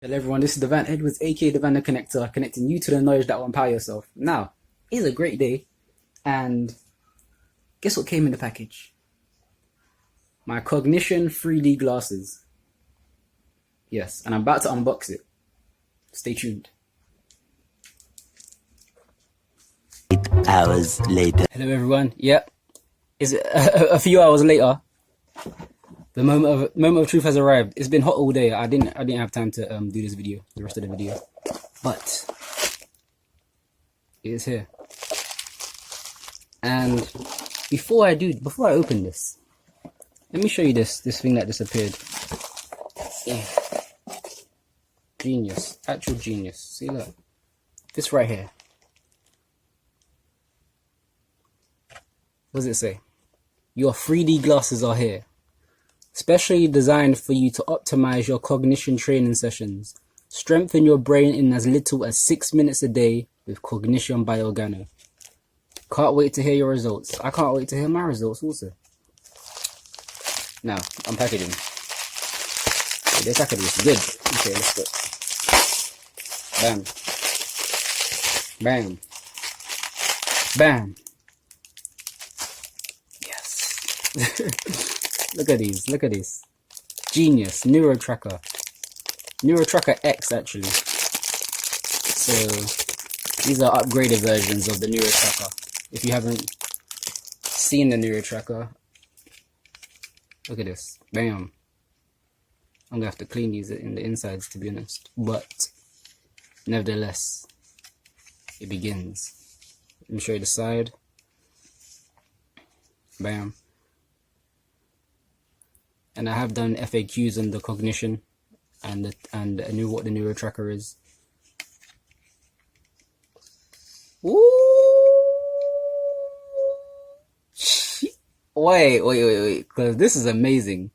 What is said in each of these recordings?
Hello everyone, this is Devan Edwards, aka Devan the Connector, connecting you to the knowledge that will empower yourself. Now, it's a great day, and guess what came in the package? My Cognition 3D glasses. Yes, and I'm about to unbox it. Stay tuned. 8 hours later. Hello everyone, yep. It's a few hours later. The moment of truth has arrived. It's been hot all day. I didn't have time to do this video, the rest of the video, but it is here. And before I open this, let me show you this thing that disappeared. Yeah. Genius, actual genius. See, look, this right here. What does it say? Your 3D glasses are here. Specially designed for you to optimize your cognition training sessions. Strengthen your brain in as little as 6 minutes a day with Cognition by Organo. Can't wait to hear your results. I can't wait to hear my results also. Now, unpackaging. The packaging is good. Okay, let's go. Bam. Bam. Bam. Yes. Look at these. Genius. Neurotracker. Neurotracker X, actually. So, these are upgraded versions of the Neurotracker. If you haven't seen the Neurotracker, look at this. Bam. I'm going to have to clean these in the insides, to be honest. But, nevertheless, it begins. Let me show you the side. Bam. And I have done FAQs on the Cognition and I knew what the Neurotracker is. Ooh! Wait, because this is amazing.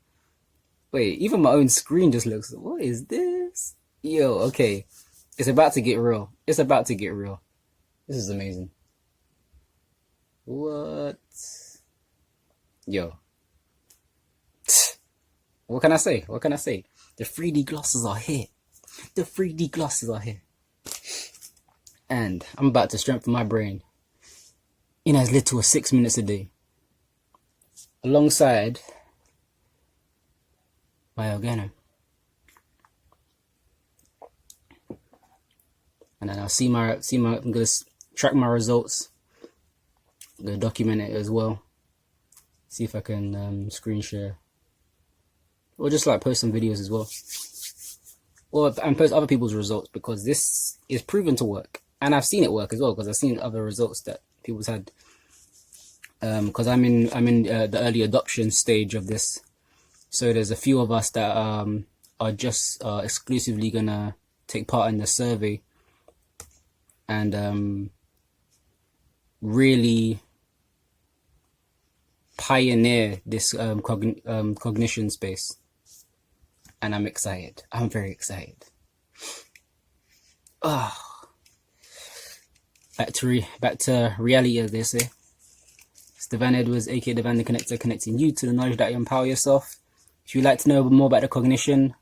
Wait, even my own screen just looks, what is this? Yo, okay. It's about to get real. This is amazing. What? Yo. What can I say? The 3D glasses are here. And I'm about to strengthen my brain in as little as 6 minutes a day. Alongside my Organo. And then I'll I'm gonna track my results. I'm gonna document it as well. See if I can screen share. Or just like post some videos as well. And post other people's results, because this is proven to work. And I've seen it work as well, because I've seen other results that people's had. Because I'm in the early adoption stage of this. So there's a few of us that are just exclusively gonna take part in the survey. And really pioneer this cognition space. And I'm excited. I'm very excited. Back to reality, as they say. It's Devan Edwards, aka Devan the Connector, connecting you to the knowledge that you empower yourself. If you'd like to know more about the Cognition,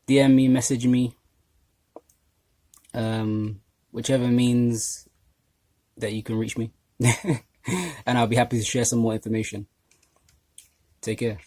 DM me, message me. Whichever means that you can reach me. And I'll be happy to share some more information. Take care.